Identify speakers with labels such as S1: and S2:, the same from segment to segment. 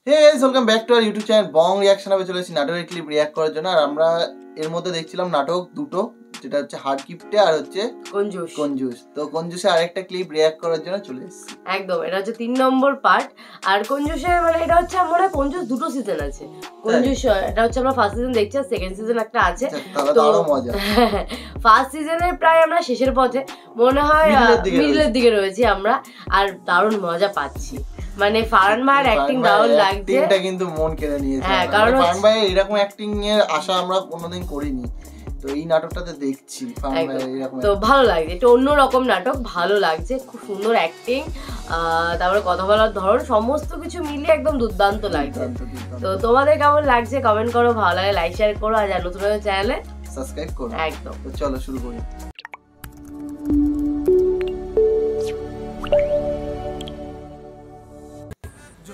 S1: Hey guys, welcome back to our YouTube channel Bong reaction. আমি চলে এসেছি নাটকের ক্লিপ রিঅ্যাক্ট করার জন্য। আর আমরা এর মধ্যে দেখছিলাম নাটক দুটো, যেটা হচ্ছে হার্ট কিপটে আর হচ্ছে কঞ্জুস। তো কঞ্জুসে আরেকটা ক্লিপ রিঅ্যাক্ট করার জন্য চলে এসেছি।
S2: একদম, এটা হচ্ছে 3 নম্বর পার্ট। আর কঞ্জুসে মানে এটা হচ্ছে আমার কঞ্জুস দুটো সিজন আছে। কঞ্জুস এটা হচ্ছে আমরা ফার্স্ট সিজন দেখছি, আর সেকেন্ড সিজন একটা আছে।
S1: তো আরো মজা।
S2: ফার্স্ট সিজনের প্রায় আমরা শেষের পথে, মনে হয় মিডলের দিকে রয়েছি আমরা, আর দারুণ মজা পাচ্ছি। মানে ফারহান ভাইয়ের অ্যাক্টিং দারুণ লাগছে,
S1: এটা কিন্তু মন কেড়ে নিয়েছে।
S2: হ্যাঁ, কারণ
S1: ফারহান ভাই এরকম অ্যাক্টিং এর আশা আমরা কোনোদিন করিনি, তো এই নাটকটাতে দেখছি ফারহান ভাই এরকম।
S2: তো ভালো লাগছে, এটা অন্যরকম নাটক, ভালো লাগছে, খুব সুন্দর অ্যাক্টিং, তারপরে কথা বলার ধরন, সমস্ত কিছু মিলিয়ে একদম দুর্দান্ত লাগছে। তো তোমাদের কেমন লাগছে কমেন্ট করো, ভালো লাগে লাইক শেয়ার করো, আর নতুন চ্যানেলে
S1: সাবস্ক্রাইব করো।
S2: একদম।
S1: তো চলো শুরু করি।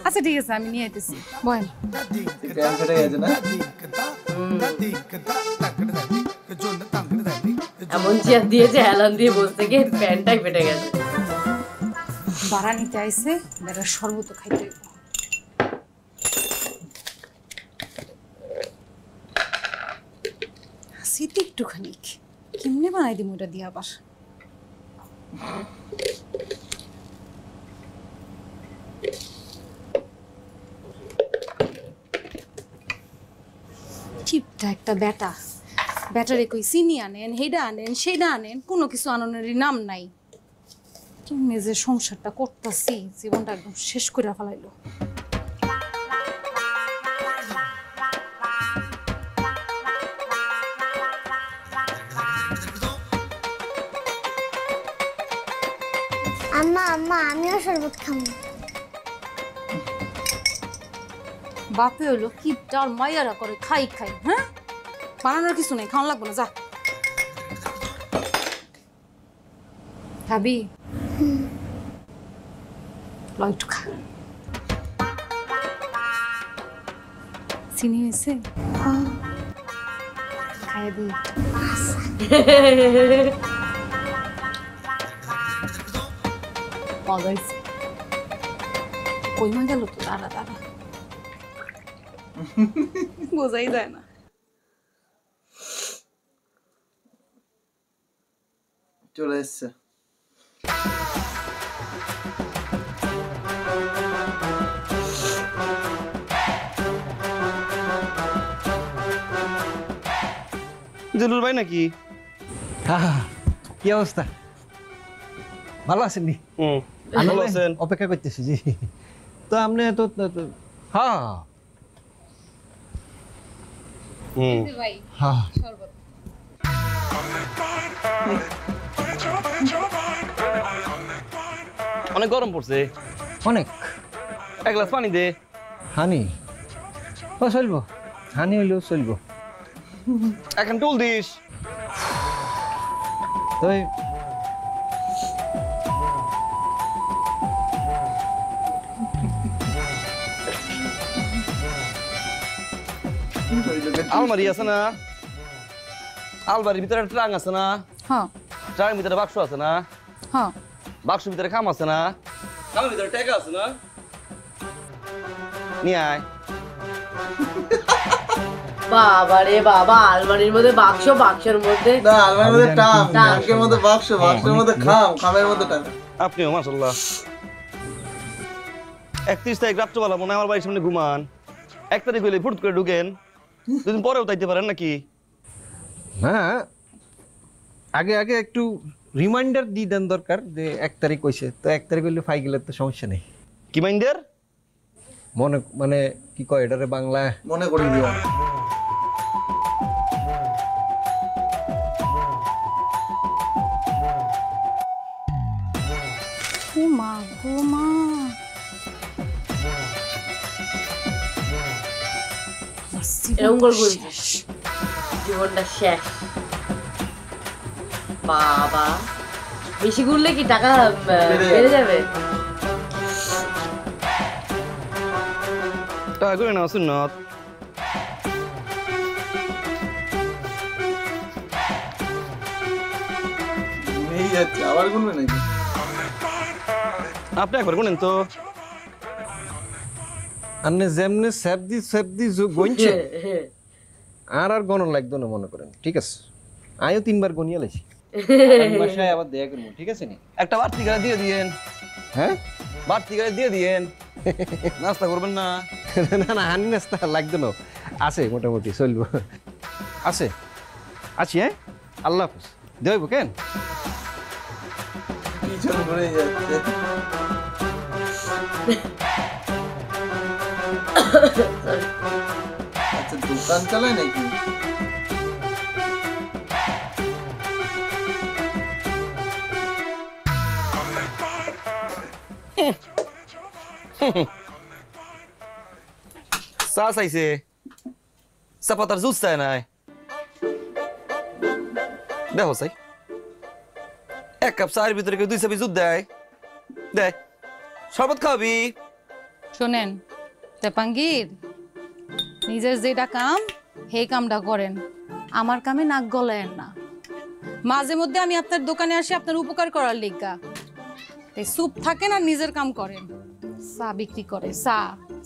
S3: আচ্ছা ঠিক আছে, আমি নিয়ে যেতেছি। বয়েন
S1: ট্যান ফেটে গেছে না?
S2: এমন চেয়ার দিয়েছে হেলান দিয়ে বসতে গিয়ে প্যান্টটাই ফেটে গেছে।
S3: বাড়া নিতে আইসে, বেটার শরবত খাইতে হইব। হাসিতে একটুখানি কেমনে বানাই দিম ওটা দিয়ে আবার। চিপটা একটা ব্যাটারে কই চিনি আনেন, হেডা আনেন, সেটা আনেন, কোনো কিছু আননেরই নাম নাই। কেমনে যে সংসারটা করতেছি, জীবনটা একদম শেষ করে ফেলাইলো।
S4: আম্মা আম্মা আমিও শরবত খাবো।
S3: বাপে হইলো কি ডাল মাইয়ারা করে খাই, হ্যাঁ বানানোর কিছু নেই, খাওয়া লাগবো না, যা খাবি একটু খা। চিনি হয়েছে খাইয়ে দিই। মজা হয়েছে। কই মা গেল তো, দাঁড়া বোঝাই যায় না।
S1: চলে এসছে।
S5: জুলুর ভাই নাকি?
S6: কি অবস্থা? ভালো আছেন নি?
S5: ভালো আছেন?
S6: অপেক্ষা করতেছি। জি, তো আপনি তো হ্যাঁ হ্যাঁ
S5: অনেক গরম পড়ছে,
S6: অনেক।
S5: এক গ্লাস পানি দে।
S6: হানি ও চলবো, হানি হইলেও চলবো।
S5: এখন টুল দিস।
S6: তো
S5: আলমারি আছে না? আলমারির ভিতরে ট্রাং আছে না?
S3: হ্যাঁ
S5: ট্রাঙের ভিতরে বাক্স আছে না?
S3: হ্যাঁ
S5: বাক্সের ভিতরে খাম আছে না? খামের ভিতরে টাকা আছে না? নিয়ে আয়।
S2: বাবা রে বাবা, আলমারির মধ্যে বাক্স, বাক্সের মধ্যে
S1: না, আলমারির মধ্যে টাং, টাঙ্কের মধ্যে বাক্স, বাক্সের মধ্যে খাম, খামের মধ্যে টাকা।
S5: আপনিও মাশাআল্লাহ 31 তারিখ রাত্রবেলা মনে হয় আমার বাড়ির সামনে ঘুমান, 1 তারিখ হইলে ফুট করে ঢুকেন, দুদিন পরেও তাইতে পারেন নাকি?
S6: হ্যাঁ, আগে আগে একটু রিমাইন্ডার দিয়ে দেন দরকার যে 1 তারিখ হইছে, তো 1 তারিখ হইলে ফাই গেলে তো সমস্যা নেই।
S5: কি মাইন্ডার?
S6: মনে মানে কি কয় এটারে বাংলায়?
S1: মনে করি দিও।
S3: ও মা গো মা,
S2: এরকম করে বলছিস জীবনটা শেষ। বাবা, বেশি ঘুরলে কি টাকা বেড়ে যাবে?
S5: টাকা করে নাও সুন্নত।
S1: যাচ্ছে আবার গুনবে নাকি?
S5: আপনি একবার গুনেন তো।
S6: আন্নে যেমনে সেপদি গনছে আর গণন লাগতো না মনে করেন, ঠিক আছে? আমিও 3 বার গনিয়া লাইছি। আমি বাসায় আবার দেখা করবো, ঠিক আছে নি?
S5: একটা বাড়তি করে দিয়ে দিয়েন,
S6: হ্যাঁ
S5: বাড়তি করে দিয়ে দিয়েন, নাস্তা করবেন না?
S6: না না, হানি নাস্তা লাগতো না, আছে মোটামুটি চলবো, আছে আছি। হ্যাঁ, আল্লাহ হাফেজ। দেবো কেন
S1: পিছন ঘুরে যাচ্ছে। আচ্ছা, দোকান চালায় নাকি?
S5: চা চাইছে, চা পাতার জুস চায় নাই। দেখো চাই, 1 কাপ চায়ের ভিতরে কেউ 2 চাবি দুধ দেয়? দেয়। শরবত খাবি?
S3: শোনেন তেপাঙ্গির, নিজের যেটা কাম সেই কামটা করেন, আমার কামে নাক গলায়েন না। মাঝে মধ্যে আমি আপনার দোকানে আসি আপনার উপকার করার লিগা, তাই চুপ থাকেন আর নিজের কাম করেন। চা বিক্রি করে,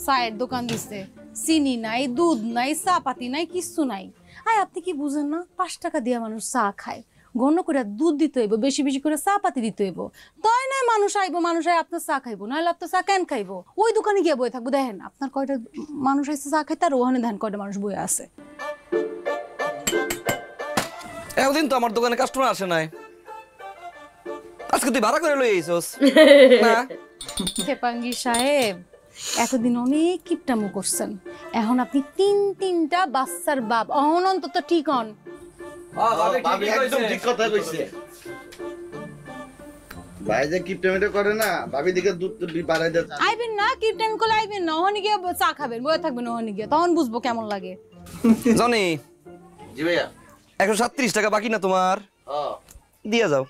S3: চায়ের দোকান দিচ্ছে, চিনি নাই, দুধ নাই, চা পাতি নাই, কিচ্ছু নাই। আয় আপনি কি বুঝেন না? 5 টাকা দিয়ে মানুষ চা খায়, ঘন করে দুধ দিতে হইব, বেশি বেশি করে চা পাতি দিতে হইব, তাই নয় মানুষ আইব, মানুষ আয় আপনার চা খাইবো, নাহলে আপনার চা কেন খাইবো? ওই দোকানে গিয়ে বয়ে থাকবো। দেখেন আপনার কয়টা মানুষ আইসে চা খাইতে, আর ওখানে দেখেন কয়টা মানুষ বয়ে আছে।
S5: এতদিন তো আমার দোকানে কাস্টমার আসে নাই, আজকে তুই ভাড়া করে লই আইছস না?
S3: তেপাঙ্গি সাহেব, এতদিন অনেক কিপটামো করছেন, এখন আপনি 3টা বাচ্চার বাপ, অহন অন্তত ঠিক হন।
S1: ভাবি একদম ঠিক কথা কইছে। ভাই যে কিপটেমিটা করে না, ভাবি দিকে দুধ বাড়াই দেয়।
S3: আইবেন না কিপটাম করলে আইবেন না, ওখানে গিয়ে চা খাবেন, বয়ে থাকবেন ওখানে গিয়ে, তখন বুঝবো কেমন লাগে।
S5: জানি
S1: জি ভাইয়া,
S5: 137 টাকা বাকি না তোমার? দিয়ে যাও।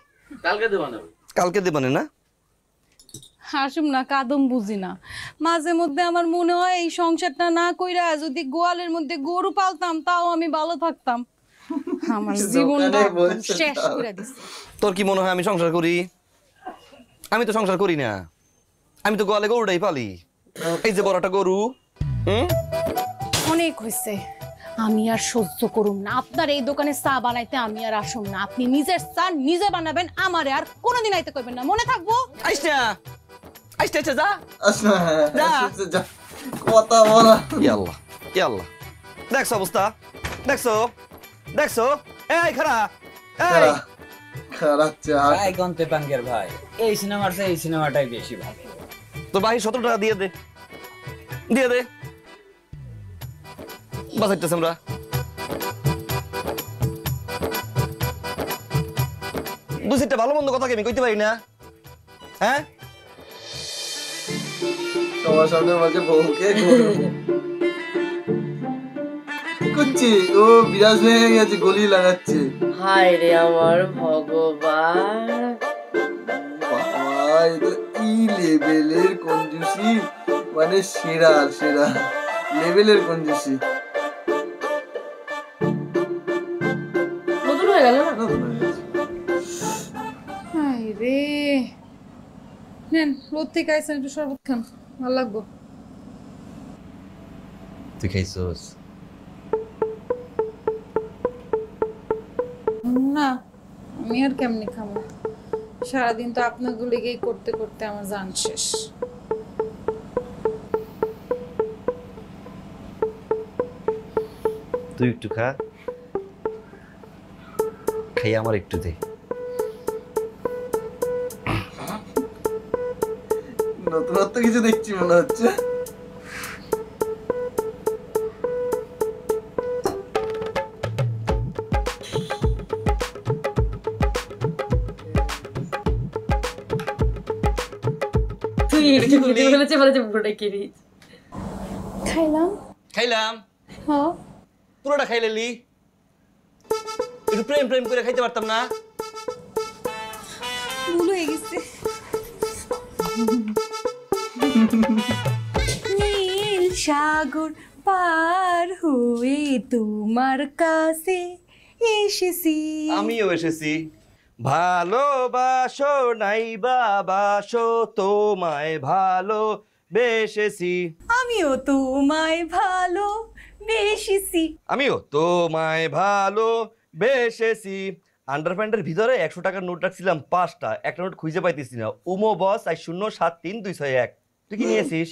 S1: কালকে দেব না?
S5: কালকে দেবানে না?
S3: হাসুম না, কাদম বুঝি না। মাঝে মধ্যে আমার মনে হয় এই সংসারটা না কইরা যদি গোয়ালের মধ্যে গরু পালতাম তাও আমি ভালো থাকতাম। আমার জীবনটা শেষ করে দিছে।
S5: তোর কি মনে হয় আমি সংসার করি? আমি তো সংসার করি না, আমি তো গোয়ালে গরুটাই পালি। এই যে বড়টা গরু,
S3: অনেক হয়েছে, আমি আর সহ্য করুম না। আপনার এই দোকানে চা বানাইতে আমি আর আসুম না। আপনি নিজের চা নিজে বানাবেন, আমারে আর কোনোদিন আইতে কইবেন না, মনে থাকবো?
S5: আইস না, আইস না, যা
S1: যা, কথা বলা।
S5: ইয়াল্লাহ ইয়াল্লাহ। দেখছো অবস্থা, দেখছো দেখছো? এই খারা, এই
S1: খারাপ চা।
S7: ভাই গন্তে পাঙ্গের ভাই, এই সিনেমার চেয়ে এই সিনেমাটাই বেশি ভালো।
S5: তোর ভাই 17 টাকা দিয়ে দে, দিয়ে দে, বাঁচাইতেছে আমরা। দু চারটা ভালো মন্দ কথা কি আমি কইতে পারি না? হ্যাঁ,
S1: তোমার সামনে বলছে বউকে গরু। কি করছে ও? বিরাজ হয়ে গেছে, গলি লাগাচ্ছে।
S2: হায় রে আমার ভগবান,
S1: বাবা এটা কি লেভেলের কঞ্জুসি, মানে সেরা সেরা লেভেলের কঞ্জুসি।
S2: নতুন হয়ে গেল না?
S3: হাই রে, নেন রোদ থেকে আইসেন, একটু শরবত খান, ভালো লাগবো।
S5: তুই খাইছস?
S3: না, আমি আর কেমনি খাবো? সারাদিন তো আপনাগুলিকেই করতে করতে আমার জান শেষ।
S5: তুই একটু খা, খাই আমার একটু দে।
S1: নতুনত্ব কিছু দেখছি মনে হচ্ছে।
S2: তুই একটু খেতে বলেছে, বলেছে পুরোটা কিনি।
S3: খাইলাম।
S5: খাইলাম?
S3: হ্যাঁ,
S5: পুরোটা খাইলেলি? একটু প্রেম প্রেম করে খাইতে পারতাম না?
S3: ভুল হয়ে গেছে। নীল সাগর পার হয়ে তোমার কাছে এসেছি।
S5: আমিও এসেছি। ভালোবাসো নাই বাবাসো, তোমায় ভালো বেশেছি,
S3: আমিও তোমায় ভালো বেশিছি।
S5: আমিও তোমায় ভালো বেশেছি। আন্ডারপ্যান্টের ভিতরে 100 টাকার নোট রাখছিলাম 5টা, একটা নোট খুঁজে পাইতেছি না। উমো বস 8073261। তুই কি নিয়েছিস?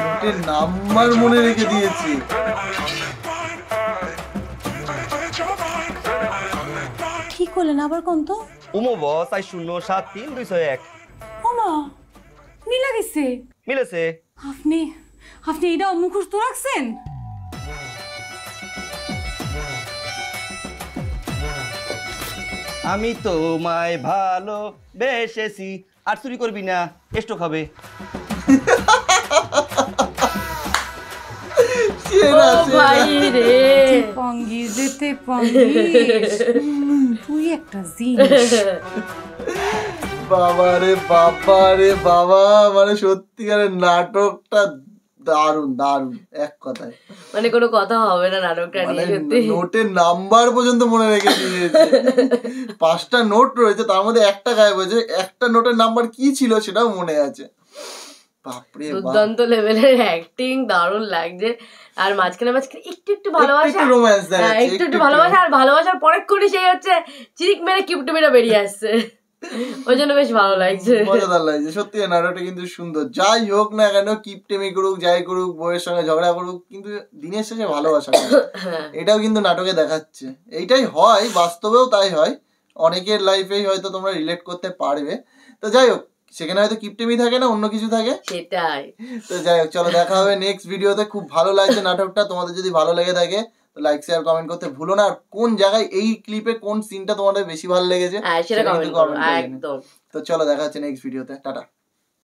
S1: নোটের নাম্বার মনে রেখে দিয়েছি।
S3: কি করলেন আবার কোন তো?
S5: উমো বস 8073261।
S3: ওমা মিলা গেছে।
S5: মিলেছে।
S3: আপনি আপনি এটা মুখস্থ রাখছেন?
S5: আমি তোমায় ভালো বেশেছি। আর চুরি করবি না, এস্টো খাবে।
S1: সেরা,
S2: ও
S1: সেরা।
S2: ভাই রে,
S3: পঙ্গিস যেতে পঙ্গিস, তুই একটা জিনিস।
S1: বাবা রে বাবা রে বাবা, মানে সত্যিকারের নাটকটা দারুণ দারুণ, এক কথায়।
S2: মানে কোনো কথা হবে না নাটকটা
S1: মানে
S2: নিয়ে সত্যি।
S1: নোটের নাম্বার পর্যন্ত মনে রেখে দিয়েছে। 5টা নোট রয়েছে, তার মধ্যে একটা গায়েব হয়েছে, একটা নোটের নাম্বার কি ছিল সেটাও মনে আছে। বাপরে বাপ,
S2: দুর্দান্ত লেভেলের অ্যাক্টিং, দারুণ লাগছে। আর মাঝখানে মাঝখানে একটু একটু ভালোবাসা,
S1: একটু romance দেখাচ্ছে,
S2: হ্যাঁ, একটু একটু ভালোবাসা, আর ভালোবাসার পরেক্ষণই সেই হচ্ছে চিরিক মেরে কিপটুমিটা বেরিয়ে আসছে। ওই জন্য বেশ ভালো লাগছে।
S1: মজাদার লাগছে সত্যি। নাটকটা কিন্তু সুন্দর। যাই হোক না কেন, কিপটেমি করুক, যাই করুক, বউয়ের সঙ্গে ঝগড়া করুক, কিন্তু দিনের শেষে ভালোবাসা করে। এটাও কিন্তু নাটকে দেখাচ্ছে। এইটাই হয়, বাস্তবেও তাই হয়। অনেকের লাইফেই হয়তো তোমরা রিলেট করতে পারবে। তো যাই হোক, সেখানে হয়তো কিপটেমি থাকে না, অন্য কিছু থাকে।
S2: সেটাই।
S1: তো যাই হোক, চলো দেখা হবে নেক্সট ভিডিওতে। খুব ভালো লাগছে নাটকটা। তোমাদের যদি ভালো লেগে থাকে তো লাইক শেয়ার কমেন্ট করতে ভুলো না। আর কোন জায়গায় এই ক্লিপে কোন সিনটা তোমাদের বেশি ভালো লেগেছে
S2: হ্যাঁ, সেটা
S1: সেটা
S2: কমেন্ট
S1: কিন্তু
S2: করো
S1: comment করে জানিও।
S2: একদম।
S1: তো চলো দেখা হচ্ছে নেক্সট ভিডিওতে। টাটা।